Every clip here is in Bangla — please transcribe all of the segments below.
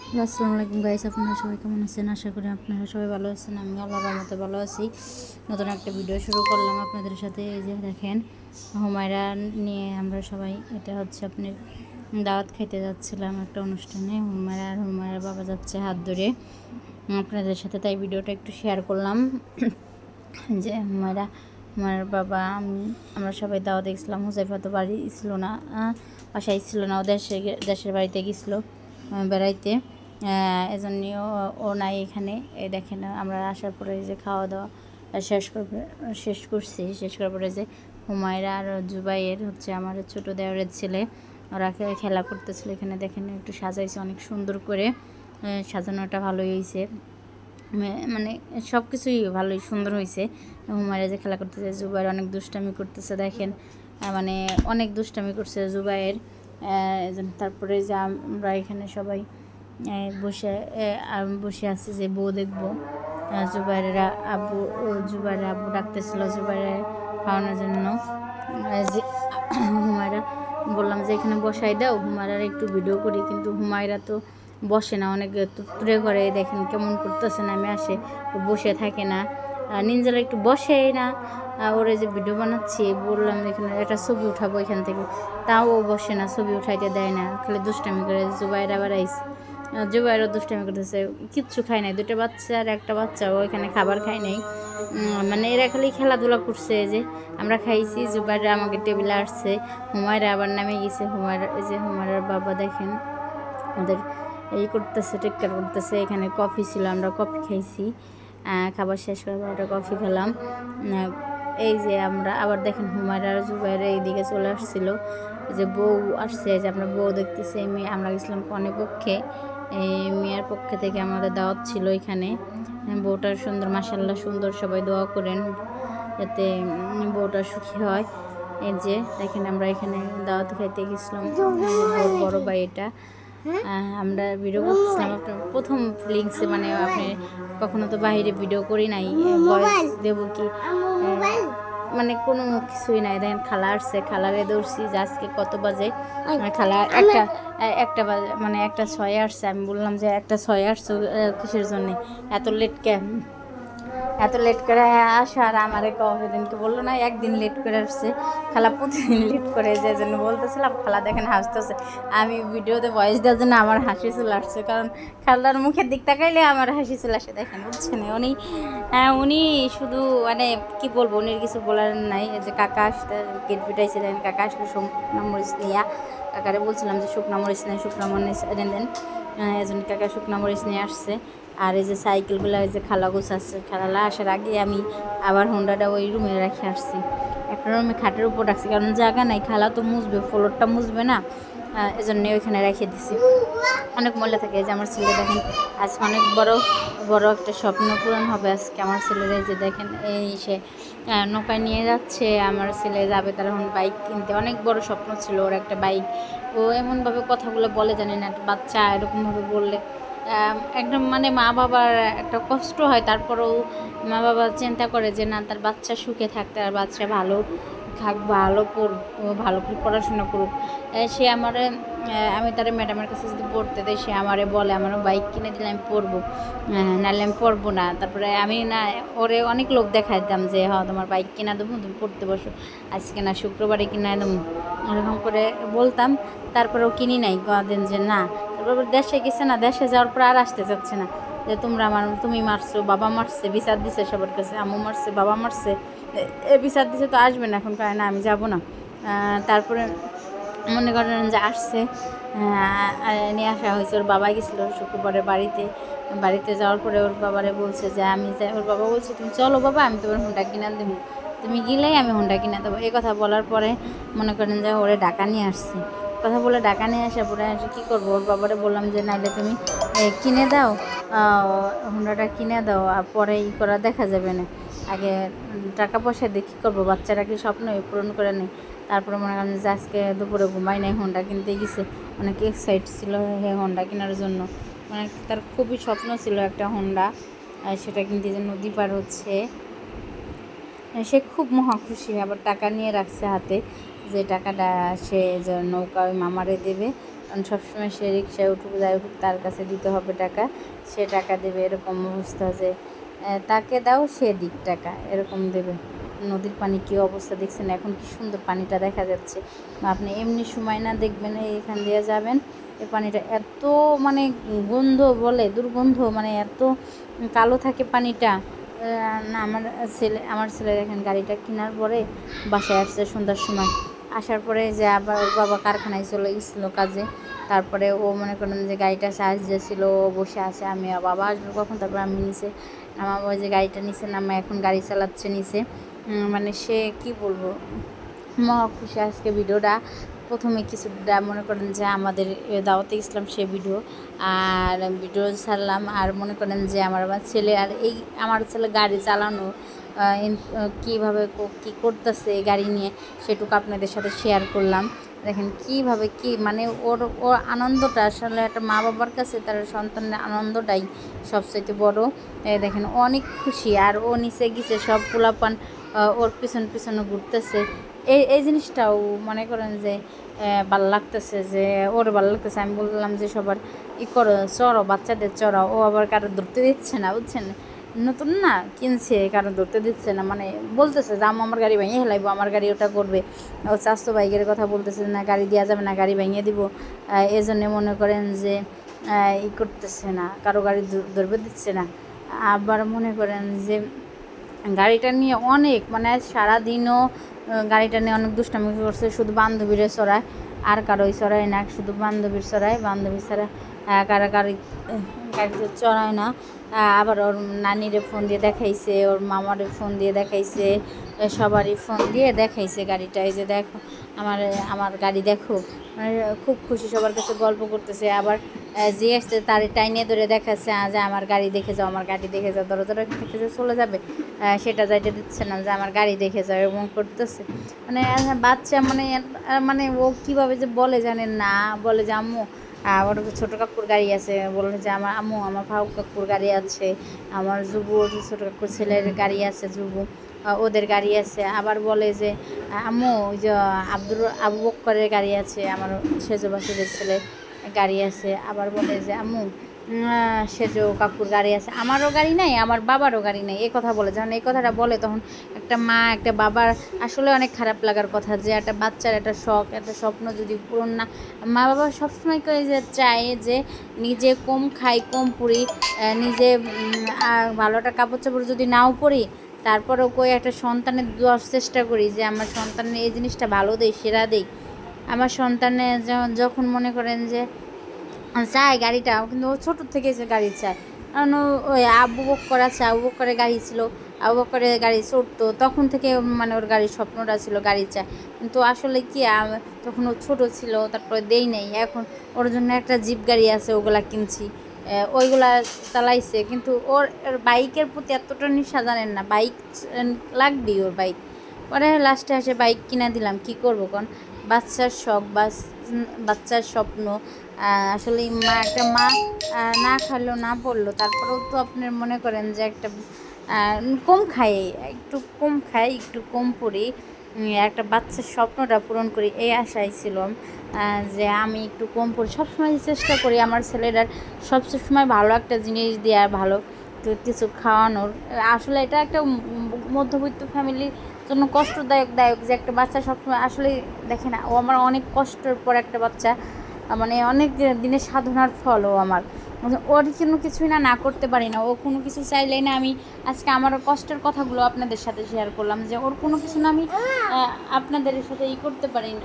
আসসালামু আলাইকুম গাইস, আপনারা সবাই কেমন আছেন? আশা করি আপনারা সবাই ভালো আছেন। আমি আল্লাহর রহমতে ভালো আছি। নতুন একটা ভিডিও শুরু করলাম আপনাদের সাথে। এই যে দেখেন, হুমায়রা নিয়ে আমরা সবাই, এটা হচ্ছে আপনার দাওয়াত খাইতে যাচ্ছিলাম একটা অনুষ্ঠানে। হুমায়রার বাবা যাচ্ছে হাত ধরে আপনাদের সাথে, তাই ভিডিওটা একটু শেয়ার করলাম। যে হুমায়রার বাবা, আমরা সবাই দাওয়াত গেছিলাম। হুজাইফা তো বাড়ি ছিল না, বাসায় ছিল না, ও দেশের বাড়িতে গেছিলো বেড়াইতে। এজন্যও ও নাই এখানে। এই দেখেন, আমরা আসার পরে যে খাওয়া দাওয়া শেষ করার পরে যে হুমায়রা আর জুবাইয়ের হচ্ছে আমার ছোট দেওরের ছেলে, ওরা খেলা করতেছিল এখানে। দেখেন একটু সাজাইছে অনেক সুন্দর করে, সাজানোটা ভালোই হয়েছে, মানে সব কিছুই ভালোই সুন্দর হয়েছে। হুমায়রা যে খেলা করতেছে, জুবাইর অনেক দুষ্টামি করতেছে দেখেন, মানে অনেক দুষ্টামি করছে জুবাইয়ের। তারপরে যে আমরা এখানে সবাই বসে আছি যে বউ দেখবো। জুবাইরের আব্বু ডাকতেছিল জুবাইরে খাওয়ানোর জন্য। যে হুমায়রা বললাম যে এখানে বসাই দাও, হুমায়রার একটু ভিডিও করি, কিন্তু হুমায়রা তো বসে না, অনেক তুরে করে। দেখেন কেমন করতেছে না, আমি আসে বসে থাকে না, নিনজালা একটু বসে না। ওরে যে ভিডিও বানাচ্ছি, বললাম এখানে একটা ছবি উঠাবো এখান থেকে, তাও ও বসে না, ছবি উঠাইতে দেয় না, খালি দুষ্টামি করে। জুবাইর আবার আইসে, জুবাইরও দুষ্টামি করতেছে, কিচ্ছু খায় নাই। দুটো বাচ্চা আর একটা বাচ্চা ও এখানে খাবার খায় নাই, মানে এরা খালি খেলাধুলা করছে। যে আমরা খাইছি, জুবাইর আমাকে টেবিলে আসছে, হুমায়রা আবার নামে গেছে। হুমায়রার বাবা দেখেন ওদের এই করতেছে, টেক্কার করতেছে। এখানে কফি ছিল, আমরা কফি খাইছি, খাবার শেষ করে একটা কফি খেলাম। এই যে আমরা আবার দেখেন হুমায়রা আর জুবাইর এইদিকে চলে আসছিল, যে বউ আসছে, যে আমরা বউ দেখতেছি। আমরা গেছিলাম কনে পক্ষে, মেয়ের পক্ষে থেকে আমাদের দাওয়াত ছিল এখানে। বউটার সুন্দর, মাশাআল্লাহ সুন্দর, সবাই দোয়া করেন যাতে বউটা সুখী হয়। এই যে দেখেন, আমরা এখানে দাওয়াত খাইতে গেছিলাম, বড় ভাই এটা। আমরা ভিডিও করতেছিলাম আপনার প্রথম ফিলিংসে, মানে আপনি কখনো তো বাইরে ভিডিও করি নাই, ভয়েস দেবো কি, মানে কোনো কিছুই নাই। দেখেন খালা আসছে, খালারে দৌড়ছি যে আজকে কত বাজে। খালা একটা বাজে, মানে 1:06 আসছে। আমি বললাম যে 1:06 আসছে কিসের জন্যে, এত লেট করে আসা। আর আমারে কদিনকে বললো না, একদিন লেট করে আসছে। খালা প্রতিদিন লেট করে, যে জন্য বলতেছিলাম। খালা দেখেন হাসতেছে, আমি ভিডিওতে ভয়েস দেওয়ার জন্য আমার হাসি চলে আসছে, কারণ খালার মুখের দিক তাকাইলে আমার হাসি চলে আসে। দেখেন বুঝছেন, উনি শুধু, মানে কি বলবো, উনির কিছু বলার নাই। যে কাকা আসতে গেট পিটাইছে, দেখেন কাকা আসলে শুকনা মরিচ নিয়ে, কাকারে বলছিলাম যে শুকনা মরিচ নেই, শুকনা মরিচ এনে দেন। এজন্য কাকা শুকনা মরিচ নিয়ে আসছে। আর এই যে সাইকেলগুলো, এই যে খালা গোছাচ্ছে। খালা আসার আগে আমি আবার হোন্ডাটা ওই রুমে রেখে আসছি, একটা রুমে খাটের উপর রাখছি, কারণ জায়গা নাই। খালা তো মুছবে, ফ্লোরটা মুছবে না, এজন্য ওইখানে রেখে দিছি। অনেক মজা থাকে। এই যে আমার ছেলে দেখেন, আজ অনেক বড় একটা স্বপ্ন পূরণ হবে আজকে আমার ছেলের। এই যে দেখেন, এই সে নৌকায় নিয়ে যাচ্ছে। আমার ছেলে যাবে তার এখন বাইক কিনতে, অনেক বড় স্বপ্ন ছিল ওর একটা বাইক। ও এমনভাবে কথাগুলো বলে, জানি না, একটা বাচ্চা এরকমভাবে বললে একদম, মানে মা বাবার একটা কষ্ট হয়। তারপরেও মা বাবা চিন্তা করে যে না, তার বাচ্চা সুখে থাকতে, আর বাচ্চা ভালো থাক, ভালো পড়ুক, ভালো করে পড়াশোনা করুক। সে আমারে, আমি তার ম্যাডামের কাছে যদি পড়তে দেয়, সে আমারে বলে আমারও বাইক কিনে দিলে আমি পড়বো, নাহলে আমি পড়বো না। তারপরে আমি না, ওরে অনেক লোক দেখাই দিতাম যে হ্যাঁ তোমার বাইক কিনা দেবো, তুমি পড়তে বসো, আজকে না শুক্রবারে কিনা দেবো, এরকম করে বলতাম। তারপরেও কিনি নাই কদিন, যে না। তারপর দেশে গেছে না, দেশে যাওয়ার পর আর আসতে চাচ্ছে না, যে তুমি মারছো, বাবা মারছে, বিচার দিছে সবার কাছে, আম্মু মারছে, বাবা মারছে, বিচার দিছে, তো আসবে না এখন, কারণ আমি যাব না। তারপরে মনে করেন যে আসছে, নিয়ে আসা হয়েছে। ওর বাবা গেছিলো শুক্রবারে বাড়িতে যাওয়ার পরে ওর বাবারে বলছে যে ওর বাবা বলছে তুমি চলো বাবা, আমি তোমার হোন্ডা কিনা দেবো, তুমি গেলেই আমি হোন্ডা কিনা দেবো। এই কথা বলার পরে মনে করেন যে ওরে ঢাকা নিয়ে আসছে। কথা বলে ঢাকা নিয়ে আসার পরে কী করবো, ওর বাবারে বললাম যে নাইলে তুমি কিনে দাও, হোন্ডাটা কিনে দাও, আর পরে করা দেখা যাবে না, আগে টাকা পয়সা দিয়ে কী করবো, বাচ্চারা কি স্বপ্ন পূরণ করে নেই। তারপরে মনে করেন যে আজকে দুপুরে ঘুমাই নাই, হোন্ডা কিনতে গেছে, অনেক এক্সাইট ছিল হোন্ডা কেনার জন্য, মানে তার খুবই স্বপ্ন ছিল একটা হোন্ডা, সেটা কিনতে যে নদী পার হচ্ছে। সে খুব মহা খুশি, আবার টাকা নিয়ে রাখছে হাতে, যে টাকাটা সে যে নৌকা ওই মামারে দেবে, কারণ সবসময় সে রিক্সায় উঠুক যাই উঠুক তার কাছে দিতে হবে টাকা, সে টাকা দেবে এরকম অবস্থা যে তাকে দাও সে দিক টাকা এরকম দেবে। নদীর পানি কী অবস্থা দেখছেন, এখন কি সুন্দর পানিটা দেখা যাচ্ছে। আপনি এমনি সময় না দেখবেন এখান দিয়ে যাবেন, এই পানিটা এত মানে গন্ধ বলে দুর্গন্ধ, মানে এত কালো থাকে পানিটা। না আমার ছেলে দেখেন গাড়িটা কেনার পরে বাসায় আসছে সন্ধ্যার সময়, আসার পরে যে আবার ওর বাবা কারখানায় চলে গেছিলো কাজে, তারপরে ও মনে করেন যে গাড়িটা চার্জ দিয়েছিল, ও বসে আছে, আমি বাবা আসবো কখন, তারপর আমি নিচে নামাবো, যে গাড়িটা নিচে নামা এখন গাড়ি চালাচ্ছে নিচে। মানে সে কি বলবো, মহা খুশি আজকে। ভিডিওটা প্রথমে কিছুটা মনে করেন যে আমাদের দাওয়াতে ইসলাম সে ভিডিও আর ভিডিও ছাড়লাম, আর মনে করেন যে আমার ছেলে আর আমার ছেলে গাড়ি চালানো কীভাবে কী করতেছে গাড়ি নিয়ে সেটুকু আপনাদের সাথে শেয়ার করলাম। দেখেন কীভাবে কি মানে ওর আনন্দটা আসলে একটা মা বাবার কাছে তার সন্তানের আনন্দটাই সবচেয়ে বড়। দেখেন অনেক খুশি, আর ও নিচে গেছে সব পোলাপান ওর পিছনে ঘুরতেছে। এই জিনিসটাও মনে করেন যে ভালো লাগতেছে, যে ওর ভালো লাগতেছে। আমি বললাম যে সবার করো, চড়ো, বাচ্চাদের চড়াও। ও আবার কারো ধরতে দিচ্ছে না, বুঝছেন, নতুন না কিনছে, কারো ধরতে দিচ্ছে না, মানে বলতেছে যে আমার গাড়ি ভেঙে হেলাইবো, আমার গাড়ি ওটা করবে। ও চাস্তো বাইকের কথা বলতেছে না, গাড়ি দেওয়া যাবে না, গাড়ি ভেঙে দিব। এজন্যে মনে করেন যে করতেছে না, কারো গাড়ি ধরবে দিচ্ছে না। আবার মনে করেন যে গাড়িটা নিয়ে অনেক মানে সারাদিনও গাড়িটা নিয়ে অনেক দুষ্টামি করছে, শুধু বান্ধবীরে চড়ায়, আর কারোই চড়ায় না, শুধু বান্ধবীর চড়ায়, বান্ধবী ছাড়া গাড়িতে চড়ায় না। আবার ওর নানিরে ফোন দিয়ে দেখাইছে, ওর মামারে ফোন দিয়ে দেখাইছে, সবারই ফোন দিয়ে দেখাইছে গাড়িটা, এই যে দেখো আমার গাড়ি দেখো, মানে খুব খুশি, সবার কাছে গল্প করতেছে। আবার যে আসছে তার টাইনে ধরে দেখাচ্ছে যে আমার গাড়ি দেখে যাও, আমার গাড়ি দেখে যাও, ধরো থেকে যে চলে যাবে সেটা যাইতে দিচ্ছে না, যে আমার গাড়ি দেখে যাও এবং করতেছে। মানে বাচ্চা মানে ও কীভাবে যে বলে জানেন না, বলে যে আম্মু ওর ছোটো কাকুর গাড়ি আছে, বললো যে আমার আম্মু আমার ভাউ কাকুর গাড়ি আছে, আমার যুবুর ছোটো কাকুর ছেলের গাড়ি আছে, যুবু ওদের গাড়ি আছে। আবার বলে যে আম্মু ওই যে আবু বক্করের গাড়ি আছে, আমার সেজো বাসুরের ছেলের গাড়ি আছে। আবার বলে যে আম্মু সেজো কাকুর গাড়ি আছে, আমারও গাড়ি নাই, আমার বাবারও গাড়ি নেই, এই কথা বলে। যখন এই কথাটা বলে তখন একটা মা একটা বাবার আসলে অনেক খারাপ লাগার কথা, যে একটা বাচ্চার একটা শখ একটা স্বপ্ন যদি পূরণ না, মা বাবা সবসময় করে যে চায় যে নিজে কম খাই কম পরি, নিজে ভালো একটা কাপড় চাপড় যদি নাও পরি, তারপরেও কই একটা সন্তানের দেওয়ার চেষ্টা করি যে আমার সন্তানের এই জিনিসটা ভালো দেই, সেরা দেই। আমার সন্তানের যখন মনে করেন যে চায় গাড়িটা, কিন্তু ও ছোটোর থেকে যে গাড়ি চায়, কারণ ওই আবু বক্কর আছে, আবু বক্করের গাড়ি ছিল, আবু বক্করের গাড়ি চড়তো, তখন থেকে মানে ওর গাড়ির স্বপ্নটা ছিল গাড়ি চায়। কিন্তু আসলে কি তখন ও ছোটো ছিল, তারপরে দেই নেই। এখন ওর জন্য একটা জিপ গাড়ি আছে, ওগুলা কিনছি, ওইগুলা চালাইছে। কিন্তু ওর বাইকের প্রতি এতটা নেশা জানেন না, বাইক লাগবেই ওর বাইক। পরে লাস্টে এসে বাইক কিনা দিলাম, কি করবো কোন, বাচ্চার শখ বাচ্চার স্বপ্ন। আসলে একটা মা না খাইলো না পড়লো, তারপরেও তো আপনার মনে করেন যে একটা কম খাই, একটু কম খাই, একটু কম পড়ি, একটা বাচ্চার স্বপ্নটা পূরণ করি, এই আশাই ছিলাম যে আমি একটু কম পড়ি। সবসময় চেষ্টা করি আমার ছেলেটার সবসময় ভালো একটা জিনিস দেওয়ার, ভালো কিছু খাওয়ানোর। আসলে এটা একটা মধ্যবিত্ত ফ্যামিলির জন্য কষ্টদায়ক যে একটা বাচ্চা সবসময় আসলে দেখে না, ও আমার অনেক কষ্টের পর একটা বাচ্চা, মানে অনেক দিনের সাধনার ফল। ও আমার ওর জন্য কিছুই না করতে পারি না, ও কোনো কিছু চাইলেই না। আমি আজকে আমার কষ্টের কথাগুলো আপনাদের সাথে শেয়ার করলাম, যে ওর কোনো কিছু না আমি আপনাদের সাথে করতে পারি না,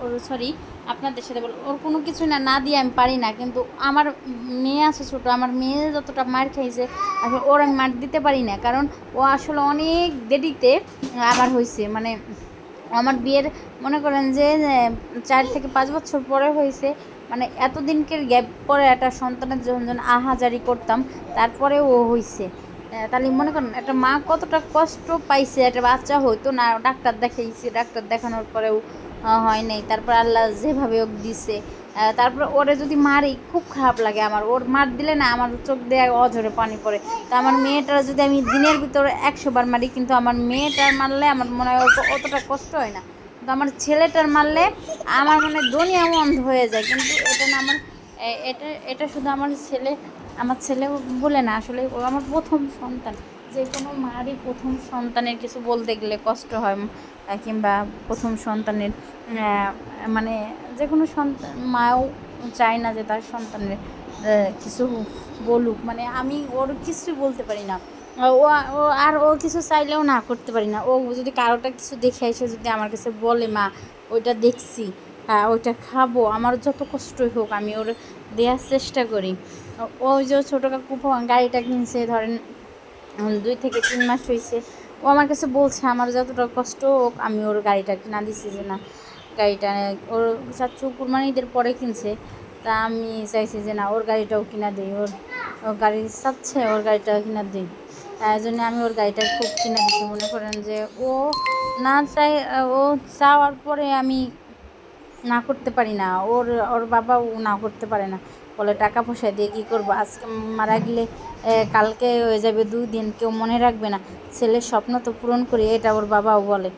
ওর সরি আপনাদের সাথে বল, ওর কোনো কিছু না দিয়ে আমি পারি না। কিন্তু আমার মেয়ে আছে ছোটো, আমার মেয়ে যতটা মার খাইছে আসলে ওর আমি মার দিতে পারি না, কারণ ও আসলে অনেক দেরিতে আমার হয়েছে। মানে আমার বিয়ের মনে করেন যে 4 থেকে 5 বছর পরে হয়েছে, মানে এতদিনকের গ্যাপ পরে একটা সন্তানের যখন আহাজারি করতাম, তারপরে ও হয়েছে। তাহলে মনে করেন একটা মা কতটা কষ্ট পাইছে, একটা বাচ্চা হইতো না, ডাক্তার দেখাইছে, ডাক্তার দেখানোর পরেও হয় নাই, তারপর আল্লাহ যেভাবে ও দিছে। তারপর ওরে যদি মারি খুব খারাপ লাগে আমার, ওর মার দিলে না আমার চোখ দিয়ে অঝরে পানি পড়ে। তো আমার মেয়েটার যদি আমি দিনের ভিতরে 100 বার মারি, কিন্তু আমার মেয়েটার মারলে আমার মনে হয় অতটা কষ্ট হয় না। কিন্তু আমার ছেলেটার মারলে আমার মানে দুনিয়া বন্ধ হয়ে যায়। কিন্তু এটা না আমার এটা শুধু আমার ছেলে বলে না, আসলে ও আমার প্রথম সন্তান। যে কোনো মারই প্রথম সন্তানের কিছু বলতে গেলে কষ্ট হয়, কিংবা প্রথম সন্তানের মানে যে কোনো সন্তান মাও চায় না যে তার সন্তানের কিছু বলুক। মানে আমি ওর কিছুই বলতে পারি না, ও কিছু চাইলেও না করতে পারি না। ও যদি কারোটা কিছু দেখে এসে যদি আমার কাছে বলে মা ওইটা দেখছি, ওইটা খাবো, আমার যত কষ্টই হোক আমি ওর দেওয়ার চেষ্টা করি। ও যে ছোটো কাকু গাড়িটা কিনছে, ধরেন 2 থেকে 3 মাস হয়েছে, ও আমার কাছে বলছে আমার যতটা কষ্ট হোক আমি ওর গাড়িটা কিনা দিছি, যে না গাড়িটা ওর চাচ্চু কুরবানিদের পরে কিনছে, তা আমি চাইছি যে না ওর গাড়িটাও কিনা দিই, ওর গাড়ি চাচ্ছে ওর গাড়িটাও কিনা দিই। তাই জন্য আমি ওর গাড়িটা খুব কিনা দিচ্ছি। মনে করেন যে ও না চাই, ও চাওয়ার পরে আমি না করতে পারি না, ওর বাবাও না করতে পারে না, বলে টাকা পয়সা দিয়ে কী করবো, আজকে মারা গেলে কালকে হয়ে যাবে 2 দিন, কেউ মনে রাখবে না, ছেলের স্বপ্ন তো পূরণ করি, এটা ওর বাবাও বলে।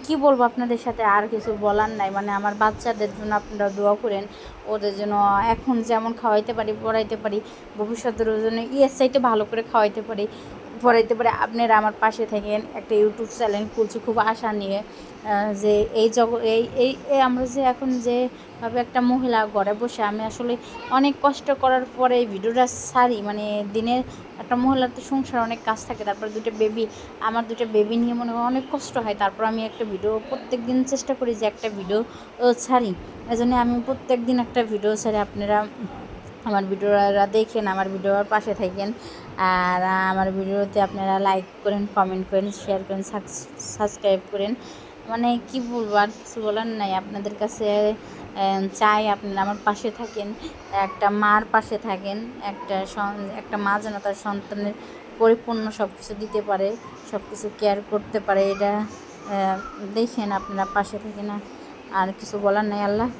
কি বলবো আপনাদের সাথে, আর কিছু বলার নাই। মানে আমার বাচ্চাদের জন্য আপনারা দোয়া করেন, ওদের জন্য এখন যেমন খাওয়াইতে পারি পড়াইতে পারি, ভবিষ্যতের জন্য চাইতে ভালো করে খাওয়াইতে পারি পড়াইতে পারি। আপনারা আমার পাশে থাকেন। একটা ইউটিউব চ্যানেল খুলছি খুব আশা নিয়ে, যে এই আমরা যে এখন যেভাবে একটা মহিলা ঘরে বসে, আমি আসলে অনেক কষ্ট করার পরে এই ভিডিওটা ছাড়ি। মানে দিনের একটা মহিলার তো সংসার অনেক কাজ থাকে, তারপর আমার 2টা বেবি নিয়ে মনে হয় অনেক কষ্ট হয়, তারপর আমি একটা ভিডিও প্রত্যেক দিন চেষ্টা করি যে একটা ভিডিও ছাড়ি। এই জন্য আমি প্রত্যেক দিন একটা ভিডিও ছাড়ি। আপনারা আমার ভিডিওটা দেখেন, আমার ভিডিওর পাশে থাকেন, আর আমার ভিডিওতে আপনারা লাইক করেন, কমেন্ট করেন, শেয়ার করেন, সাবস্ক্রাইব করেন। মানে কি বলবো, আর কিছু বলার নাই। আপনাদের কাছে চাই আপনারা আমার পাশে থাকেন, একটা মার পাশে থাকেন। একটা মা যেন তার সন্তানের পরিপূর্ণ সব কিছু দিতে পারে, সব কিছু কেয়ার করতে পারে, এটা দেখেন আপনারা পাশে থাকেন। আর কিছু বলার নাই। আল্লাহ হাফেজ।